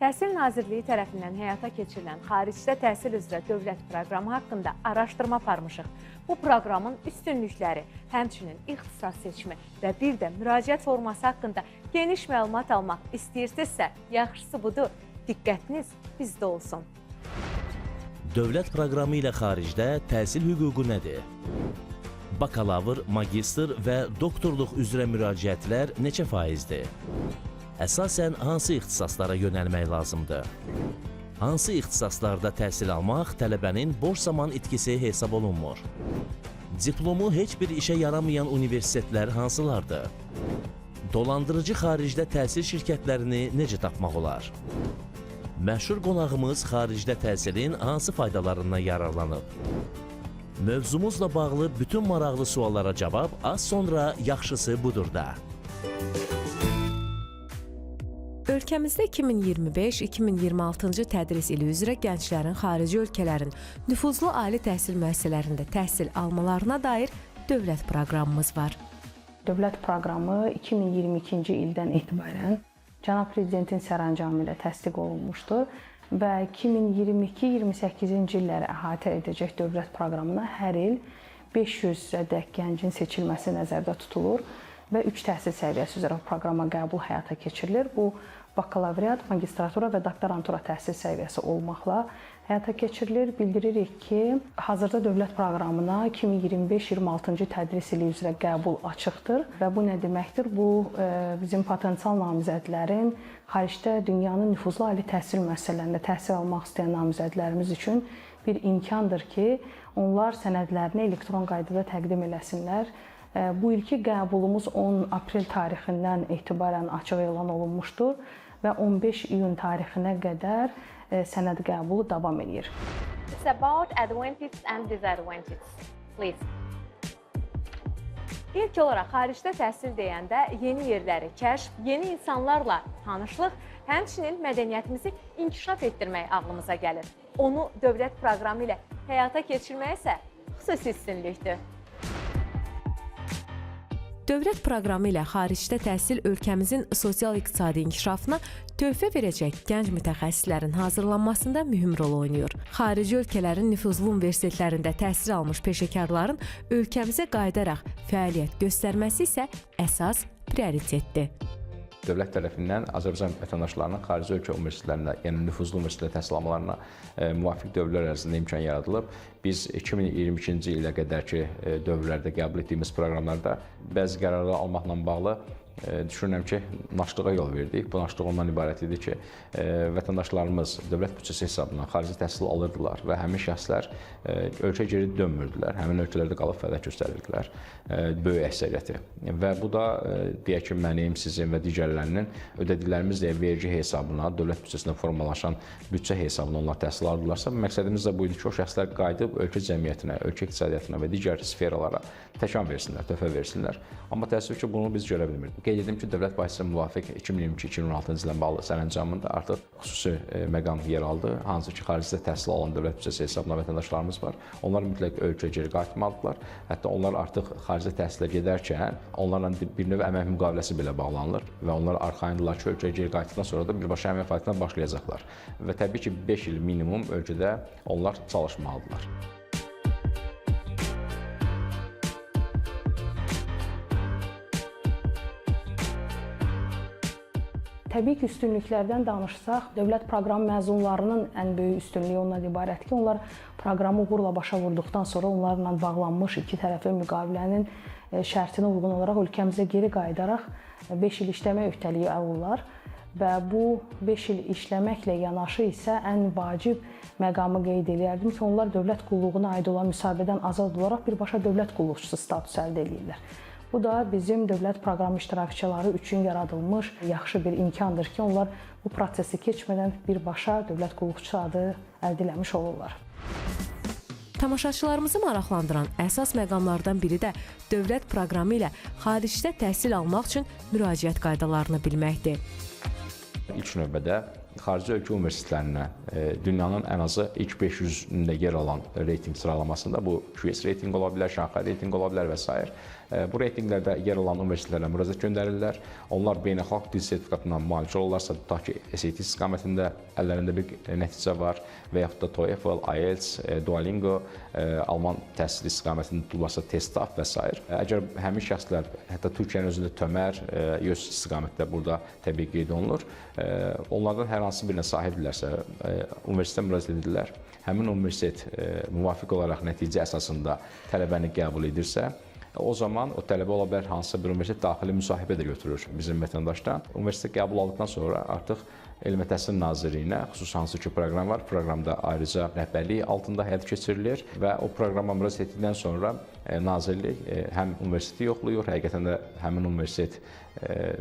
Təhsil Nazirliyi tərəfindən həyata keçirilən xaricdə təhsil üzrə dövlət proqramı haqqında araşdırma aparmışıq. Bu proqramın üstünlükləri, həmçinin ixtisas seçimi və bir də müraciət forması haqqında geniş məlumat almaq istəyirsinizsə, yaxşısı budur, diqqətiniz bizdə olsun. Dövlət proqramı ilə xaricdə təhsil hüququ nədir? Bakalavr, magistr və doktorluq üzrə müraciətlər neçə faizdir? Əsasən hansı ixtisaslara yönəlmək lazımdır? Hansı ixtisaslarda təhsil almaq tələbənin boş zaman itkisi hesab olunmur? Diplomu heç bir işə yaramayan universitetlər hansılardır? Dolandırıcı xaricdə təhsil şirkətlərini necə tapmaq olar? Məşhur qonağımız xaricdə təhsilin hansı faydalarından yararlanıb? Mövzumuzla bağlı bütün maraqlı suallara cavab az sonra yaxşısı budur da. Ölkəmizdə 2025-2026-cı tədris ili üzrə gənclərin xarici ölkələrin nüfuzlu ali təhsil müəssisələrində təhsil almalarına dair dövlət proqramımız var. Dövlət proqramı 2022-ci ildən etibarən Cənab Prezidentin sərəncamı ilə təsdiq olunmuşdur və 2022-28-ci illəri əhatə edəcək dövlət proqramına hər il 500-ədək gəncin seçilməsi nəzərdə tutulur və 3 təhsil səviyyəsi üzrə proqrama qəbul həyata keçirilir. Bu, bakalavriat, magistratura və doktorantura təhsil səviyyəsi olmaqla həyata keçirilir. Bildiririk ki, hazırda dövlət proqramına 2025-26-cı tədris ili üzrə qəbul açıqdır və bu nə deməkdir? Bu, bizim potensial namizədlərin xaricdə dünyanın nüfuzlu ali təhsil müəssisələrində təhsil almaq istəyən namizədlərimiz üçün bir imkandır ki, onlar sənədlərini elektron qaydada təqdim eləsinlər. Bu ilki qəbulumuz 10 aprel tarixindən etibarən açıq elan olunmuşdur və 15 iyun tarixinə qədər sənəd qəbulu davam edir. It's about advantages and disadvantages. Please. İlk olaraq xaricdə təhsil deyəndə yeni yerləri kəşf, yeni insanlarla tanışlıq, həmçinin mədəniyyətimizi inkişaf etdirmək ağlımıza gəlir. Onu dövlət proqramı ilə həyata keçirmək isə xüsusi üstünlükdür. Dövlət proqramı ilə xaricdə təhsil ölkəmizin sosial-iqtisadi inkişafına töhfə verəcək gənc mütəxəssislərin hazırlanmasında mühüm rol oynayır. Xarici ölkələrin nüfuzlu universitetlərində təhsil almış peşəkarların ölkəmizə qayıdaraq fəaliyyət göstərməsi isə əsas prioritetdir. Dövlət tərəfindən Azərbaycan vətəndaşlarının xarici ölkə universitetlərində, yəni nüfuzlu universitetdə təhsil almalarına müvafiq dövrlər ərzində imkan yaradılıb. Biz 2022-ci ilə qədərki dövrlərdə qəbul etdiyimiz proqramlarda bəzi qərarlar almaqla bağlı düşünürəm ki, naşlığa yol verdik. Bu naşlıq ondan ibarət idi ki, vətəndaşlarımız dövlət büdcəsi hesabından xarici təhsil alırdılar və həmin şəxslər ölkə geri dönmürdülər. Həmin ölkələrdə qalıb fəaliyyət göstərirdilər, böyük əksəriyyəti. Və bu da deyək ki, mənim, sizin və digərlərinin ödədiklərimiz vergi hesabına, dövlət büdcəsində formalaşan büdcə hesabına onlar təhsil alırlarsa, məqsədimiz də bu idi ki, o şəxslər qayıdıb ölkə cəmiyyətinə, ölkə iqtisadiyyatına və digər sferalara təkan versinlər, töhfə versinlər. Amma təəssüf ki, bunu biz görə bilmirdik. Qeyd edim ki, dövlət başçısının müvafiq 2022-2016-cı ilə bağlı sərəncamında artıq xüsusi məqam yer aldı. Hansı ki, xaricdə təhsil alan dövlət büdcəsi hesabına vətəndaşlarımız var. Onlar mütləq ölkəyə geri qayıtmalıdırlar. Hətta onlar artıq xarici təhsilə gedərkən onlarla bir növ əmək müqaviləsi belə bağlanılır və onlar arxayındırlar ki, ölkəyə geri qayıtdıqdan sonra da birbaşa əmək fəaliyyətinə başlayacaqlar. Və təbii ki, 5 il minimum ölkədə onlar çalışmalıdırlar. Təbii ki, üstünlüklərdən danışsaq, dövlət proqram məzunlarının ən böyük üstünlüyü ondan ibarət ki, onlar proqramı uğurla başa vurduqdan sonra onlarla bağlanmış iki tərəfli müqavilənin şərtinə uyğun olaraq ölkəmizə geri qayıdaraq 5 il işləmə öhdəliyi alırlar və bu 5 il işləməklə yanaşı isə ən vacib məqamı qeyd edərdim ki, onlar dövlət qulluğuna aid olan müsahibədən azad olaraq birbaşa dövlət qulluqçusu statusu əldə edirlər. Bu da bizim dövlət proqram iştirakçıları üçün yaradılmış yaxşı bir imkandır ki, onlar bu prosesi keçmədən birbaşa dövlət qulluqçusu adı əldə etmiş olurlar. Tamaşaçılarımızı maraqlandıran əsas məqamlardan biri də dövlət proqramı ilə xaricdə təhsil almaq üçün müraciət qaydalarını bilməkdir. İlk növbədə xarici ölkə universitetlərinə dünyanın ən azı ilk 500-də yer alan reyting sıralamasında bu QS reytinq ola bilər, Şanxay reytinq ola bilər və s. Bu reytinqlərdə yer alan universitetlərə müraciət göndərirlər. Onlar beynəlxalq dil sertifikatına malik olurlarsa, tutaq ki, SAT istiqamətində əllərində bir nəticə var və yaxud da TOEFL, IELTS, Duolingo, alman təhsili istiqamətində tutulurlarsa, TESTAF və s. Əgər həmin şəxslər hətta Türkiyənin özündə TÖMər, YÖS istiqamətdə burada təbii qeyd olunur, onlardan hər hansı birinə sahibdirlərsə, universitetə müraciət edirlər. Həmin universitet müvafiq olaraq nəticə əsasında tələbəni qəbul edirsə, o zaman o tələbə ola bilər hansısa bir universitet daxili müsahibə də götürür bizim vətəndaşdan. Universitet qəbul aldıqdan sonra artıq Elm və Təhsil Nazirliyinə xüsusi hansı ki proqram var, proqramda ayrıca rəhbərlik altında həyata keçirilir və o proqrama müraciət etdikdən sonra Nazirlik həm universiteti yoxlayır, həqiqətən də həmin universitet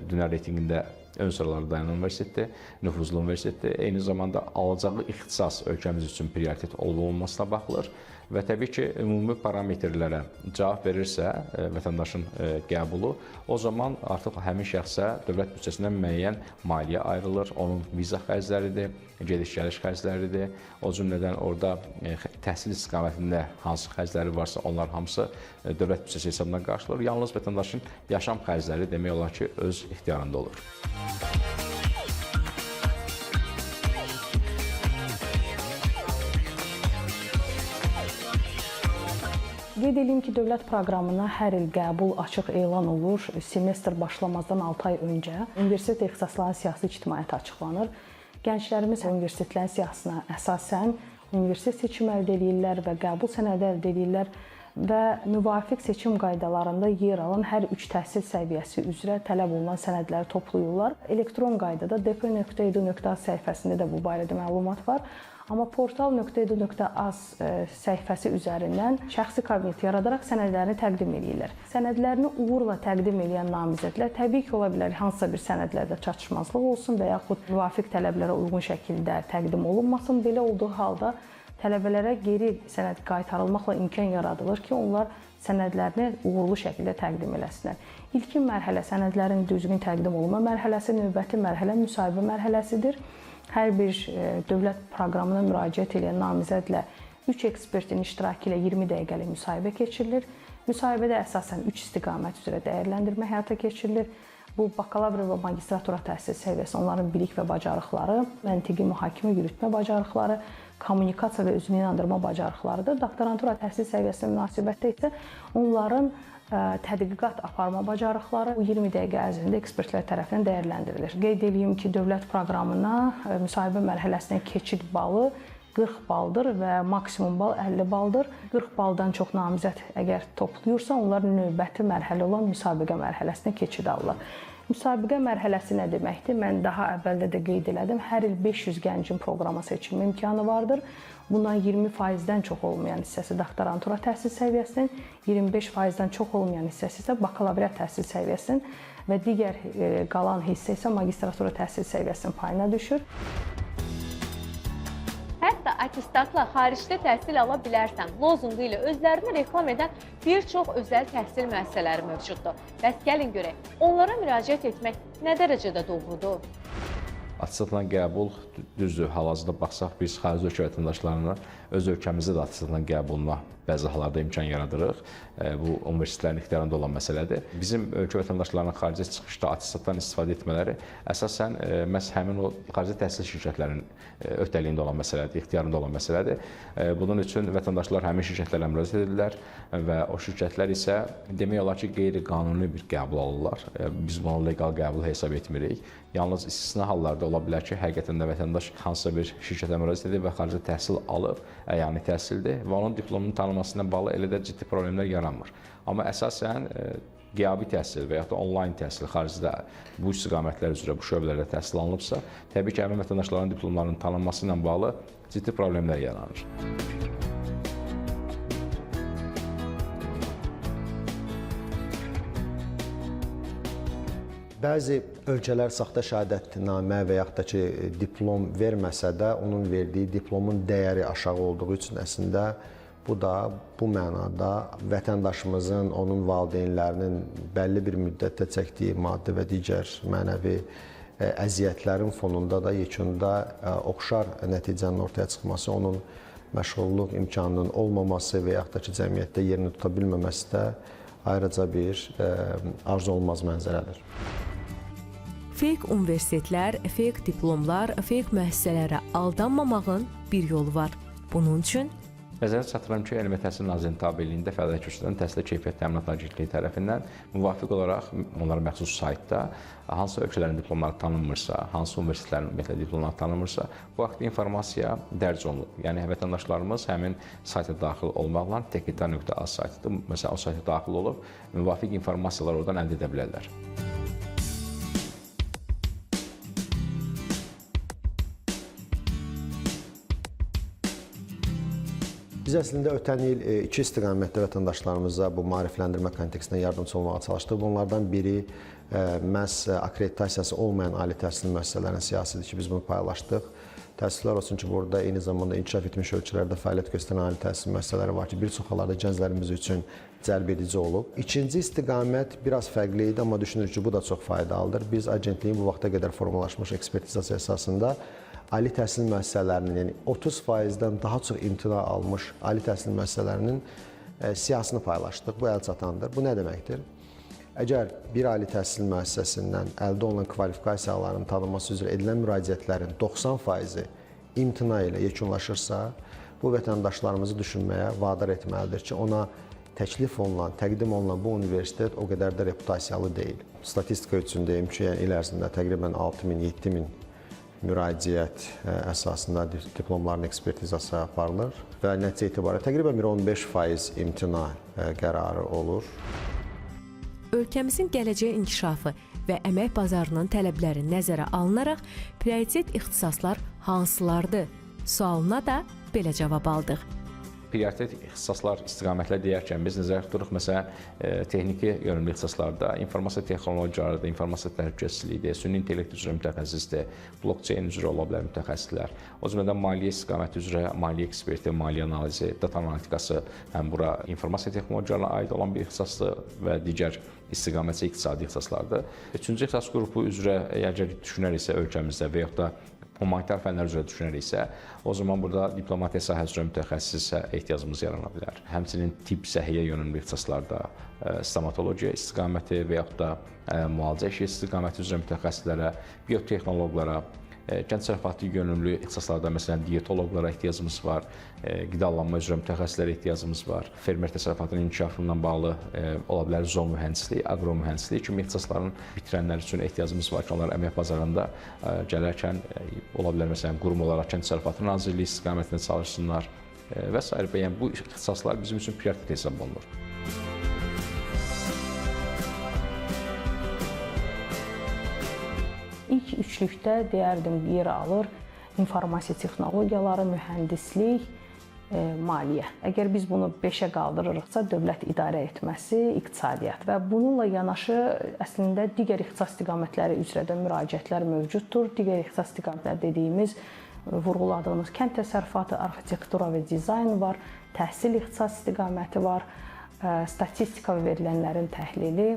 dünya reytinqində ön sıralarda dayanan universitetdir, nüfuzlu universitetdir. Eyni zamanda alacağı ixtisas ölkəmiz üçün prioritet olub-olmamasına baxılır və təbii ki, ümumi parametrlərə cavab verirsə vətəndaşın qəbulu, o zaman artıq həmin şəxsə dövlət büdcəsindən müəyyən maliyyə ayrılır, onun viza xərcləridir, gediş-gəliş xərcləridir, o cümlədən orada təhsil istiqamətində hansı xərcləri varsa, onlar hamısı dövlət büdcəsi hesabından qarşılanır. Yalnız vətəndaşın yaşam xərcləri demək olar ki, öz ixtiyarında olur. Qeyd edeyim ki, dövlət proqramına hər il qəbul açıq elan olur. Semestr başlamazdan 6 ay öncə universitet ixtisaslarının siyasi ictimaiyyəti açıqlanır. Gənclərimiz universitetlərin siyahısına əsasən universitet seçimi əldə edirlər və qəbul sənədi əldə edirlər və müvafiq seçim qaydalarında yer alan hər 3 təhsil səviyyəsi üzrə tələb olunan sənədləri toplayırlar. Elektron qaydada dp.edu.az səhifəsində də bu barədə məlumat var. Amma portal.edu.az səhifəsi üzərindən şəxsi kabinet yaradaraq sənədlərini təqdim edirlər. Sənədlərini uğurla təqdim edən namizədlər təbii ki, ola bilər hansısa bir sənədlərdə çatışmazlıq olsun və yaxud müvafiq tələblərə uyğun şəkildə təqdim olunmasın. Belə olduğu halda tələbələrə geri sənəd qaytarılmaqla imkan yaradılır ki, onlar sənədlərini uğurlu şəkildə təqdim eləsinlər. İlkin mərhələ sənədlərin düzgün təqdim olunma mərhələsi, növbəti mərhələ müsahibə mərhələsidir. Hər bir dövlət proqramına müraciət edən namizədlə 3 ekspertin iştirakı ilə 20 dəqiqəlik müsahibə keçirilir. Müsahibədə əsasən 3 istiqamət üzrə dəyərləndirmə həyata keçirilir. Bu, bakalavr və magistratura təhsil səviyyəsi, onların bilik və bacarıqları, məntiqi mühakimə yürütmə bacarıqları, kommunikasiya və özünü inandırma bacarıqlarıdır. Doktorantura təhsil səviyyəsinə münasibətdə isə onların tədqiqat aparma bacarıqları 20 dəqiqə ərzində ekspertlər tərəfindən dəyərləndirilir. Qeyd edeyim ki, dövlət proqramına müsahibə mərhələsinə keçid balı 40 baldır və maksimum bal 50 baldır. 40 baldan çox namizəd əgər toplayırsa, onlar növbəti mərhələ olan müsabiqə mərhələsinə keçid alırlar. Müsabiqə mərhələsi nə deməkdir? Mən daha əvvəldə də qeyd elədim. Hər il 500 gəncin proqrama seçilmə imkanı vardır. Bundan 20%-dən çox olmayan hissəsi doktorantura təhsil səviyyəsinin, 25%-dən çox olmayan hissəsi isə bakalavriat təhsil səviyyəsinin və digər qalan hissə isə magistratura təhsil səviyyəsinin payına düşür. Hətta attestatla xaricdə təhsil ala bilərsən lozungu ilə özlərini reklam edən bir çox özəl təhsil müəssisələri mövcuddur. Bəs gəlin görək, onlara müraciət etmək nə dərəcədə doğrudur? Attestatla qəbul, düzdür, hal-hazırda baxsaq biz xarici ölkə vətəndaşlarına öz ölkəmizdə də attestatla qəbuluna bəzi hallarda imkan yaradırıq. Bu, universitetlərin ixtiyarında olan məsələdir. Bizim ölkə vətəndaşlarının xaricə çıxışda attestatdan istifadə etmələri əsasən məhz həmin o xarici təhsil şirkətlərinin öhdəliyində olan məsələdir, ixtiyarında olan məsələdir. Bunun üçün vətəndaşlar həmin şirkətlərlə müraciət edirlər və o şirkətlər isə demək olar ki, qeyri-qanuni bir qəbul alırlar. Biz bunu leqal qəbul hesab etmirik. Yalnız istisna hallarda ola bilər ki, həqiqətən də vətəndaş hansısa bir şirkətə müraciət edir və xarici təhsil alıb, əyani təhsildir və onun diplomunun tanınmasına bağlı elə də ciddi problemlər yaranmır. Amma əsasən qiyabi təhsil və yaxud da onlayn təhsil xaricdə bu istiqamətlər üzrə, bu şöbələrdə təhsil alınıbsa, təbii ki, həmin vətəndaşların diplomlarının tanınması ilə bağlı ciddi problemlər yaranır. Bəzi ölkələr saxta şəhadətnamə və yaxud da ki, diplom verməsə də, onun verdiyi diplomun dəyəri aşağı olduğu üçün əslində bu da bu mənada vətəndaşımızın, onun valideynlərinin bəlli bir müddətdə çəkdiyi maddi və digər mənəvi əziyyətlərin fonunda da yekunda oxşar nəticənin ortaya çıxması, onun məşğulluq imkanının olmaması və yaxud da ki, cəmiyyətdə yerini tuta bilməməsi də ayrıca bir arzu olunmaz mənzərədir. Fake universitetlər, fake diplomlar, fake müəssisələrə aldanmamağın bir yolu var. Bunun üçün Nəzərə çatdırıram ki, Elmi Təhsil Nazirliyinin tabeliyində fəaliyyət göstərən Təhsil Keyfiyyət Təminat Agentliyi tərəfindən müvafiq olaraq onlara məxsus saytda hansı ölkələrin diplomları tanınmırsa, hansı universitetlərin ümumiyyətlə diplomları tanınmırsa, bu haqda informasiya dərc olunub. Yəni vətəndaşlarımız həmin sayta daxil olmaqla tekita.az saytıdır. Məsələn, o sayta daxil olub müvafiq informasiyalar oradan əldə edə bilərlər. Biz əslində ötən il iki istiqamətdə vətəndaşlarımıza bu maarifləndirmə kontekstində yardımçı olmağa çalışdıq. Bunlardan biri məhz akkreditasiyası olmayan ali təhsil müəssisələrinin siyasətidir ki, biz bunu paylaşdıq. Təəssüflər olsun ki, burada eyni zamanda inkişaf etmiş ölkələrdə fəaliyyət göstərən ali təhsil müəssisələri var ki, bir çox hallarda gənclərimiz üçün cəlb edici olub. İkinci istiqamət biraz fərqli idi, amma düşünürük ki, bu da çox faydalıdır. Biz agentliyin bu vaxta qədər formalaşmış ekspertizası əsasında ali təhsil müəssisələrinin, yəni 30%-dən daha çox imtina almış ali təhsil müəssisələrinin siyahısını paylaşdıq. Bu əlçatandır. Bu nə deməkdir? Əgər bir ali təhsil müəssisəsindən əldə olunan kvalifikasiyaların tanınması üzrə edilən müraciətlərin 90%-i imtina ilə yekunlaşırsa, bu vətəndaşlarımızı düşünməyə vadar etməlidir ki, ona təklif olunan, təqdim olunan bu universitet o qədər də reputasiyalı deyil. Statistika üçün deyim ki, yəni il ərzində təqribən 6000-7000 müraciət əsasında diplomların ekspertizası aparılır və nəticə etibarı təqribən 15% imtina qərarı olur. Ölkəmizin gələcək inkişafı və əmək bazarının tələbləri nəzərə alınaraq prioritet ixtisaslar hansılardır? Sualına da belə cavab aldıq. Prioritet ixtisaslar istiqamətlər deyərkən biz nəzərdə tuturuq, məsələn, texniki yönümlü ixtisaslarda informasiya texnologiyalarıdır, informasiya təhlükəsizliyidir, süni intellekt üzrə mütəxəssisdir, blockchain üzrə ola bilər mütəxəssislər. O cümlədən maliyyə istiqaməti üzrə maliyyə eksperti, maliyyə analizi, data analitikası həm bura informasiya texnologiyalarına aid olan bir ixtisasdır və digər istiqamət isə iqtisadi ixtisaslardır. Üçüncü ixtisas qrupu üzrə əgər düşünəriksə ölkəmizdə və yaxud da humanitar fənlər üzrə düşünəriksə, o zaman burada diplomatiya sahəsi üzrə mütəxəssisə ehtiyacımız yarana bilər. Həmçinin tibb, səhiyyə yönümlü ixtisaslarda stomatologiya istiqaməti və yaxud da müalicə işi istiqaməti üzrə mütəxəssislərə, biotexnoloqlara, gənc təsərrüfatı yönümlü ixtisaslarda məsələn diyetoloqlara ehtiyacımız var, qidalanma üzrə mütəxəssislərə ehtiyacımız var, fermer təsərrüfatının inkişafından bağlı ola bilər zoon mühəndisliyi, aqro mühəndisliyi kimi ixtisasların bitirənlər üçün ehtiyacımız var ki, onlar əmək bazarında gələrkən ola bilər məsələn qurum olaraq Kənd Təsərrüfatı Nazirliyi istiqamətində çalışsınlar və s. Yəni bu ixtisaslar bizim üçün prioritet hesab olunur. İlk üçlükdə deyərdim yer alır informasiya texnologiyaları, mühəndislik, maliyyə. Əgər biz bunu 5-ə qaldırırıqsa, dövlət idarə etməsi, iqtisadiyyat və bununla yanaşı əslində digər ixtisas istiqamətləri üzrə də müraciətlər mövcuddur. Digər ixtisas istiqamətlər dediyimiz, vurğuladığımız kənd təsərrüfatı, arxitektura və dizayn var, təhsil ixtisas istiqaməti var, statistika və verilənlərin təhlili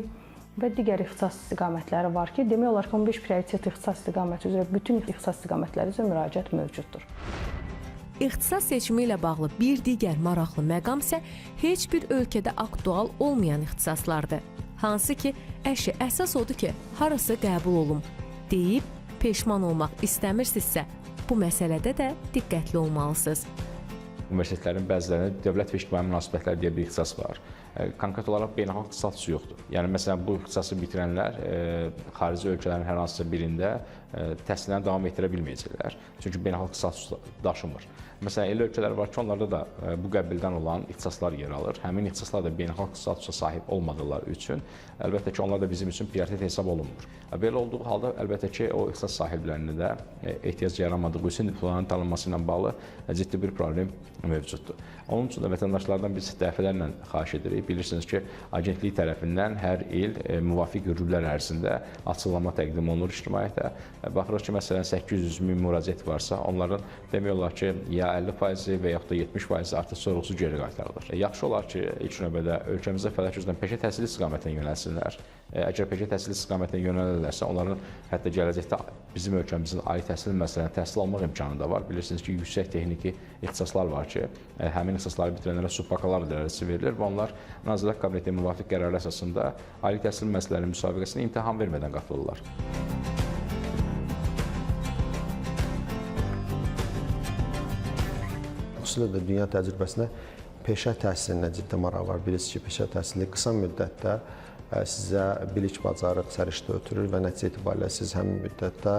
və digər ixtisas istiqamətləri var ki, demək olar ki, 15 prioritet ixtisas istiqaməti üzrə bütün ixtisas istiqamətləri üzrə müraciət mövcuddur. İxtisas seçimi ilə bağlı bir digər maraqlı məqam isə heç bir ölkədə aktual olmayan ixtisaslardır. Hansı ki, əsas odur ki, harası qəbul olum deyib peşman olmaq istəmirsinizsə, bu məsələdə də diqqətli olmalısınız. Universitetlərin bəzilərində dövlət və ictimai münasibətlər deyə bir ixtisas var. Konkret olaraq beynəlxalq statusu yoxdur. Yəni məsələn bu ixtisası bitirənlər xarici ölkələrin hər hansısa birində təhsillərini davam etdirə bilməyəcəklər. Çünki beynəlxalq status daşımır. Məsələn elə ölkələr var ki, onlarda da bu qəbildən olan ixtisaslar yer alır. Həmin ixtisaslar da beynəlxalq statusa sahib olmadıqları üçün əlbəttə ki, onlar da bizim üçün prioritet hesab olunmur. Belə olduğu halda əlbəttə ki, o ixtisas sahiblərində də ehtiyac yaranmadığı üçün diplomların tanınması ilə bağlı ciddi bir problem mövcuddur. Onun üçün də vətəndaşlardan biz dəfələrlə xahiş edirik. Bilirsiniz ki, agentlik tərəfindən hər il müvafiq rüblər ərzində açıqlama təqdim olunur ictimaiyyətə. Baxırıq ki, məsələn 800 min müraciət varsa, onların demək olar ki, ya 50% və yaxud da 70% artıq sorğusuz geri qaytarılır. Yaxşı olar ki, ilk növbədə ölkəmizdə fəaliyyət göstərən peşə təhsili istiqamətinə yönəlsinlər. əgər peşə təhsili istiqamətinə yönəlirlərsə, onların hətta gələcəkdə bizim ölkəmizin ali təhsil müəssisələrində təhsil almaq imkanı da var. Bilirsiniz ki, yüksək texniki ixtisaslar var ki, həmin ixtisasları bitirənlərə subbakalavr dərəcəsi verilir və onlar Nazirlər Kabinetinin müvafiq qərarı əsasında ali təhsil müəssisələrinin müsabiqəsinə imtahan vermədən qatılırlar. Xüsusilə də dünya təcrübəsində peşə təhsilinə ciddi maraq var. Bilirsiniz ki, peşə təhsili qısa müddətdə sizə bilik, bacarıq səriştə ötürür və nəticə itibarilə siz həmin müddətdə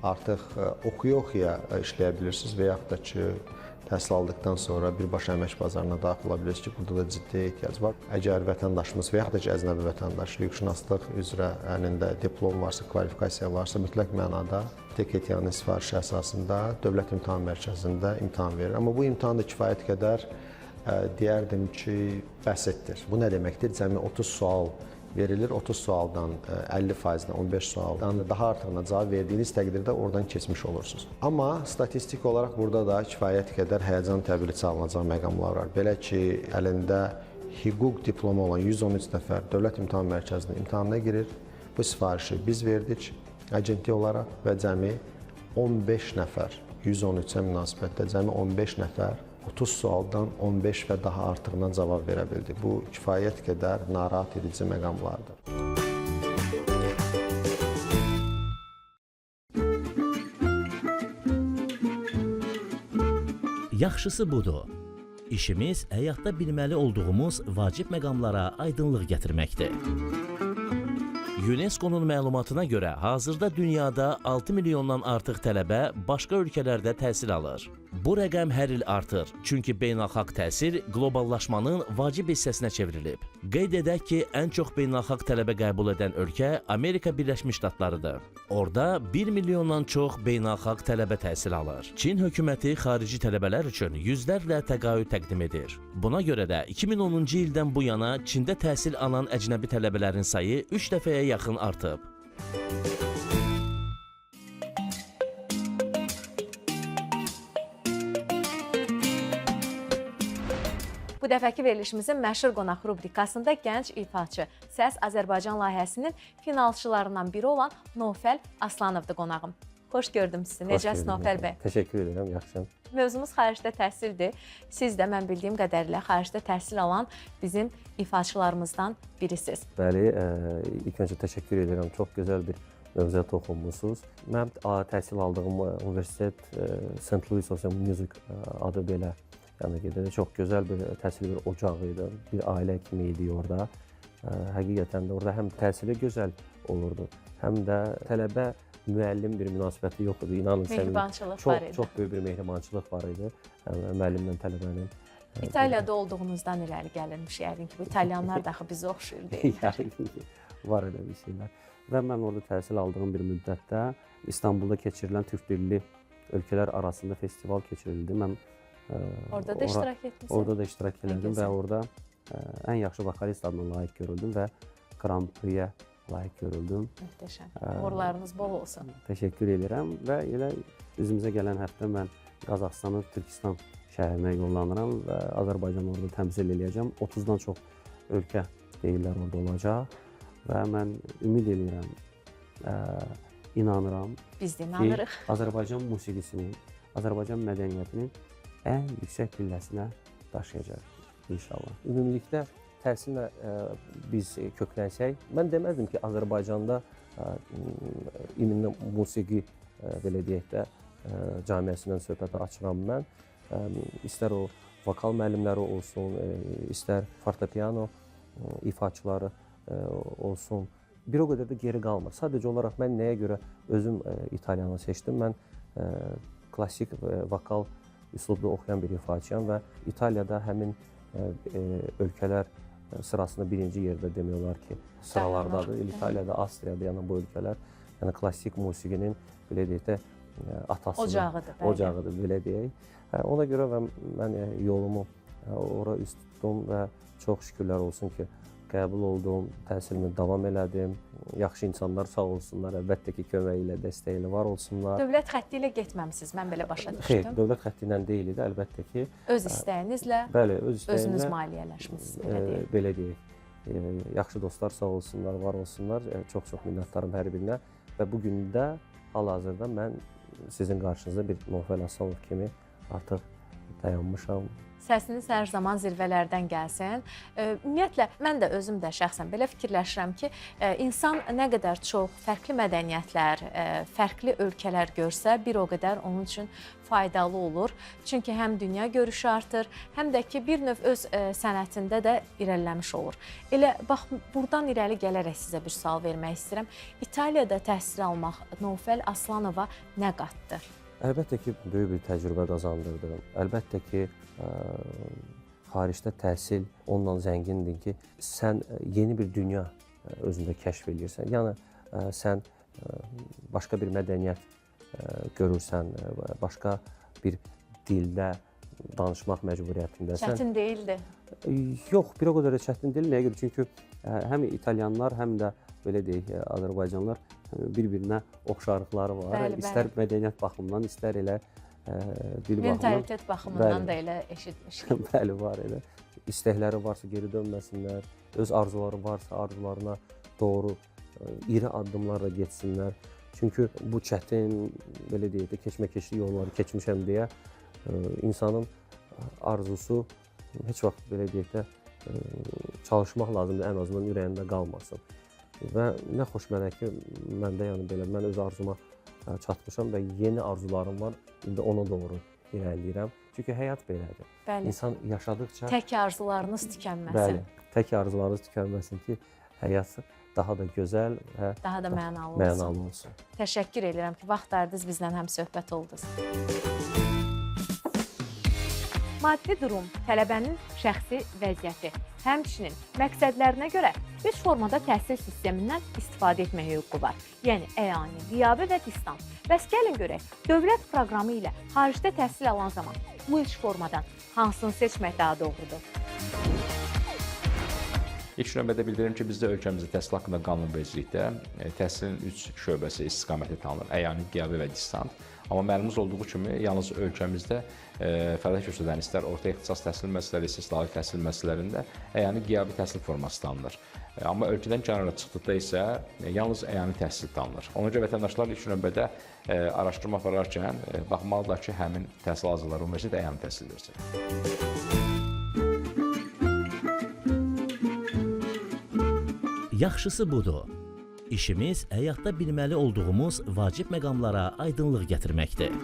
artıq oxuya-oxuya işləyə bilirsiniz və yaxud da ki, təhsil aldıqdan sonra birbaşa əmək bazarına daxil ola bilirsiniz ki, burada da ciddi ehtiyac var. Əgər vətəndaşımız və yaxud da ki, əcnəbi vətəndaş hüquqşünaslıq üzrə əlində diplom varsa, kvalifikasiya varsa, mütləq mənada TKT-nın sifarişi əsasında Dövlət İmtahan Mərkəzində imtahan verir. Amma bu imtahan da kifayət qədər deyərdim ki, bəsitdir. Bu nə deməkdir? Cəmi 30 sual verilir. 30 sualdan 50%-nə, 15 sualdan daha artığına cavab verdiyiniz təqdirdə oradan keçmiş olursunuz. Amma statistik olaraq burada da kifayət qədər həyəcan təbili çalınacaq məqamlar var. Belə ki, əlində hüquq diplomu olan 113 nəfər Dövlət İmtahan Mərkəzinin imtahanına girir. Bu sifarişi biz verdik agentlik olaraq və cəmi 15 nəfər, 113-ə münasibətdə cəmi 15 nəfər 30 sualdan 15 və daha artığına cavab verə bildi. Bu kifayət qədər narahat edici məqamlardır. Yaxşısı budur. İşimiz həyatda bilməli olduğumuz vacib məqamlara aydınlıq gətirməkdir. UNESCO-nun məlumatına görə hazırda dünyada 6 milyondan artıq tələbə başqa ölkələrdə təhsil alır. Bu rəqəm hər il artır, çünki beynəlxalq təhsil qloballaşmanın vacib hissəsinə çevrilib. Qeyd edək ki, ən çox beynəlxalq tələbə qəbul edən ölkə Amerika Birləşmiş Ştatlarıdır. Orada 1 milyondan çox beynəlxalq tələbə təhsil alır. Çin hökuməti xarici tələbələr üçün yüzlərlə təqaüd təqdim edir. Buna görə də 2010-cu ildən bu yana Çində təhsil alan əcnəbi tələbələrin sayı 3 dəfəyə yaxın artıb. Bu dəfəki verilişimizin məşhur qonaq rubrikasında gənc ifaçı Səs Azərbaycan layihəsinin finalçılarından biri olan Nofəl Aslanovdur qonağım. Xoş gördüm sizi. Necəsiz Nofəl bəy? Təşəkkür edirəm, yaxşıyam. Mövzumuz xaricdə təhsildir. Siz də mən bildiyim qədərilə xaricdə təhsil alan bizim ifaçılarımızdan birisiniz. Bəli, ilk öncə təşəkkür edirəm. Çox gözəl bir mövzuya toxunmusunuz. Mən təhsil aldığım universitet St. Louis Social Music adı belə gedir. Çox gözəl bir təhsil bir ocağı idi. Bir ailə kimi idi orada. Həqiqətən də orada həm təhsili gözəl olurdu, həm də tələbə müəllim bir münasibəti yox idi. İnanın mehribançılıq var idi. Çox böyük bir mehribançılıq var idi. Müəllimlə tələbənin. İtaliyada olduğunuzdan irəli gəlirmiş yəqin ki, bu İtalyanlar da bizə oxşuyur deyirlər. Var elə bir şeylər. Və mən orada təhsil aldığım bir müddətdə İstanbulda keçirilən türk dilli ölkələr arasında festival keçirildi. Mən orada da iştirak etmisiniz? Orada da iştirak edirdim və orada ən yaxşı vokalist adına layiq görüldüm və Grand Prix-yə layiq görüldüm. Möhtəşəm. Uğurlarınız bol olsun. Təşəkkür edirəm və elə üzümüzə gələn həftə mən Qazaxıstanın Türkistan şəhərinə yollanıram və Azərbaycanı orada təmsil edəcəm. 30-dan çox ölkə deyirlər orada olacaq və mən ümid edirəm, inanıram ki, Azərbaycan musiqisinin, Azərbaycan mədəniyyətinin ən yüksək pilləsinə daşıyacaq inşallah. Ümumilikdə təhsillə biz köklənsək, mən deməzdim ki, Azərbaycanda ümumi musiqi belə deyək də camiəsindən söhbətə açıram mən. İstər o vokal müəllimləri olsun, istər fortepiano ifaçıları olsun, bir o qədər də geri qalmır. Sadəcə olaraq mən nəyə görə özüm İtaliyanı seçdim? Mən klassik vokal üslubda oxuyan bir ifaçıyam və İtaliyada həmin ölkələr sırasında birinci yerdə demək olar ki, sıralardadır. İtaliyada, Avstriyada, yəni bu ölkələr, yəni klassik musiqinin belə deyək də atasıdır, ocağıdır belə deyək. Ona görə mən yolumu ora üst tutdum və çox şükürlər olsun ki, qəbul oldum, təhsilimi davam elədim. Yaxşı insanlar sağ olsunlar, əlbəttə ki, kömək ilə, dəstəyi ilə var olsunlar. Dövlət xətti ilə getməmisiniz, mən belə başa düşdüm. Xeyr, dövlət xətti ilə deyil idi, əlbəttə ki. Öz istəyinizlə, bəli, öz istəyimlə, özünüz maliyyələşmişsiniz, belə deyək. yaxşı dostlar sağ olsunlar, var olsunlar. Çox-çox minnətdarım hər birinə və bu gün də hal-hazırda mən sizin qarşınızda bir Novfel Aslanov kimi artıq dayanmışam. Səsiniz hər zaman zirvələrdən gəlsin. Ümumiyyətlə, mən də özüm də şəxsən belə fikirləşirəm ki, insan nə qədər çox fərqli mədəniyyətlər, fərqli ölkələr görsə, bir o qədər onun üçün faydalı olur. Çünki həm dünya görüşü artır, həm də ki, bir növ öz sənətində də irəliləmiş olur. Elə bax, buradan irəli gələrək sizə bir sual vermək istəyirəm. İtaliyada təhsil almaq Novfel Aslanova nə qatdı? Əlbəttə ki, böyük bir təcrübə qazandırdı. Əlbəttə ki, xaricdə təhsil onunla zəngindir ki, sən yeni bir dünya özündə kəşf edirsən. Yəni, sən başqa bir mədəniyyət görürsən, başqa bir dildə danışmaq məcburiyyətindəsən. Çətin deyildi. Yox, bir o qədər də çətin deyil. Nəyə görə? Çünki həm italyanlar, həm də belə deyək, Azərbaycanlar bir-birinə oxşarlıqları var. Bəli, İstər mədəniyyət baxımından, istər elə dil baxımından. Mentalitet baxımından da elə eşitmişik. Bəli, var elə. İstəkləri varsa geri dönməsinlər, öz arzuları varsa arzularına doğru iri addımlarla getsinlər. Çünki bu çətin, belə deyək də, keçmə-keçli yolları keçmişəm deyə insanın arzusu heç vaxt, belə deyək də, çalışmaq lazımdır, ən azından ürəyində qalmasın. Və nə xoş mənə ki, məndə yəni belə, mən öz arzuma çatmışam və yeni arzularım var, indi ona doğru irəliləyirəm. Çünki həyat belədir. Bəli. İnsan yaşadıqca... Tək arzularınız tükənməsin. Bəli, tək arzularınız tükənməsin ki, həyat daha da gözəl və daha da mənalı olsun. Təşəkkür edirəm ki, vaxt ayırdınız, bizlə həm söhbət oldunuz. Maddi durum, tələbənin şəxsi vəziyyəti, həmçinin məqsədlərinə görə 3 formada təhsil sistemindən istifadə etmək hüququ var. Yəni, əyani, qiyabi və distant. Bəs gəlin görək, dövlət proqramı ilə xaricdə təhsil alan zaman bu 3 formadan hansını seçmək daha doğrudur? İlk növbədə bildirim ki, bizdə ölkəmizdə təhsil haqqında qanunvericilikdə təhsilin 3 şöbəsi istiqaməti tanınır. Əyani, qiyabi və distant. Amma məlumumuz olduğu kimi, yalnız ölkəmizdə fəaliyyət göstərən istər orta ixtisas təhsil müəssisələri, istər ali təhsil müəssisələrində əyani qiyabi təhsil forması tanınır. Amma ölkədən kənara çıxdıqda isə yalnız əyani təhsil tanınır. Ona görə vətəndaşlar ilk növbədə araşdırma apararkən baxmalıdırlar ki, həmin təhsil hazırları ümumiyyətlə əyani təhsil versin. Yaxşısı budur. İşimiz həyatda bilməli olduğumuz vacib məqamlara aydınlıq gətirməkdir.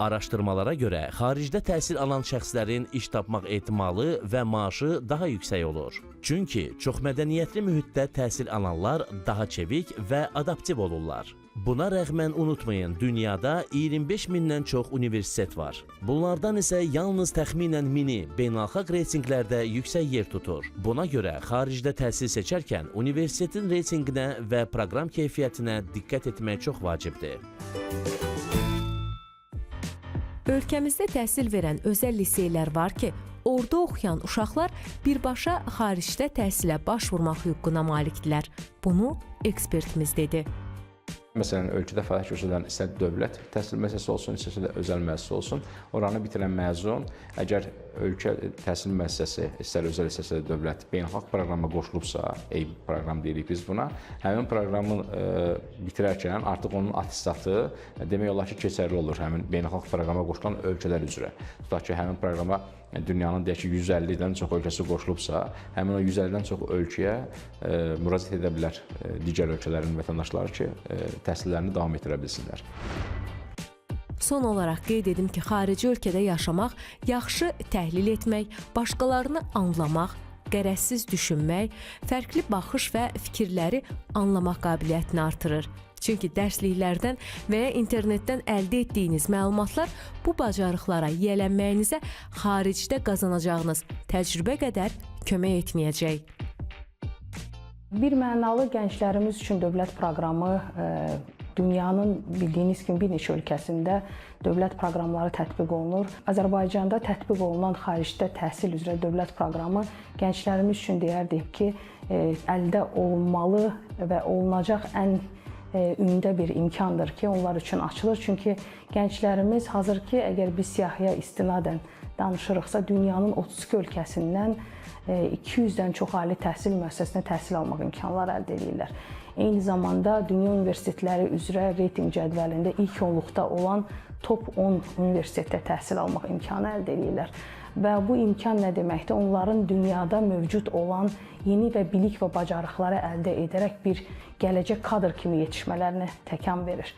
Araşdırmalara görə xaricdə təhsil alan şəxslərin iş tapmaq ehtimalı və maaşı daha yüksək olur. Çünki çoxmədəniyyətli mühitdə təhsil alanlar daha çevik və adaptiv olurlar. Buna rəğmən unutmayın, dünyada 25 mindən çox universitet var. Bunlardan isə yalnız təxminən 1000-i beynəlxalq reytinqlərdə yüksək yer tutur. Buna görə xaricdə təhsil seçərkən universitetin reytinqinə və proqram keyfiyyətinə diqqət etmək çox vacibdir. Ölkəmizdə təhsil verən özəl liseylər var ki, orada oxuyan uşaqlar birbaşa xaricdə təhsilə başvurmaq hüququna malikdirlər. Bunu ekspertimiz dedi. Məsələn, ölkədə fəaliyyət göstərən istər dövlət təhsil müəssisəsi olsun, istərsə də özəl müəssisə olsun, oranı bitirən məzun, əgər ölkə təhsil müəssisəsi, istər özəl istərsə də dövlət beynəlxalq proqrama qoşulubsa, eyni proqram deyirik biz buna, həmin proqramı bitirərkən artıq onun attestatı demək olar ki, keçərli olur həmin beynəlxalq proqrama qoşulan ölkələr üzrə. Tutaq ki, həmin proqrama dünyanın deyək ki, 150-dən çox ölkəsi qoşulubsa, həmin o 150-dən çox ölkəyə müraciət edə bilər digər ölkələrin vətəndaşları ki, təhsillərini davam etdirə bilsinlər. Son olaraq qeyd edim ki, xarici ölkədə yaşamaq, yaxşı təhlil etmək, başqalarını anlamaq, qərəzsiz düşünmək, fərqli baxış və fikirləri anlamaq qabiliyyətini artırır. Çünki dərsliklərdən və ya internetdən əldə etdiyiniz məlumatlar bu bacarıqlara yiyələnməyinizə xaricdə qazanacağınız təcrübə qədər kömək etməyəcək. Bir mənalı gənclərimiz üçün dövlət proqramı dünyanın bildiyiniz kimi bir neçə ölkəsində dövlət proqramları tətbiq olunur. Azərbaycanda tətbiq olunan xaricdə təhsil üzrə dövlət proqramı gənclərimiz üçün deyərdik ki, əldə olunmalı və olunacaq ən ümdə bir imkandır ki, onlar üçün açılır. Çünki gənclərimiz hazır ki, əgər biz siyahıya istinadən danışırıqsa, dünyanın 32 ölkəsindən 200-dən çox ali təhsil müəssisəsində təhsil almaq imkanları əldə edirlər. Eyni zamanda dünya universitetləri üzrə reytinq cədvəlində ilk 10-luqda olan top 10 universitetdə təhsil almaq imkanı əldə edirlər. Və bu imkan nə deməkdir? Onların dünyada mövcud olan yeni və bilik və bacarıqları əldə edərək bir gələcək kadr kimi yetişmələrinə təkan verir.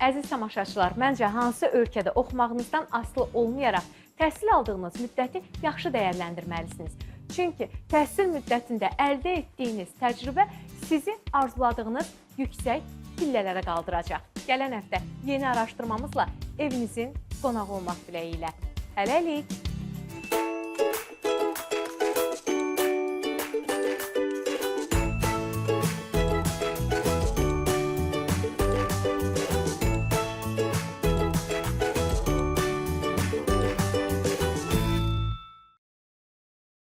Əziz tamaşaçılar, məncə hansı ölkədə oxumağınızdan asılı olmayaraq təhsil aldığınız müddəti yaxşı dəyərləndirməlisiniz. Çünki təhsil müddətində əldə etdiyiniz təcrübə sizi arzuladığınız yüksək pillələrə qaldıracaq. Gələn həftə yeni araşdırmamızla evinizin qonağı olmaq diləyi ilə. Hələlik!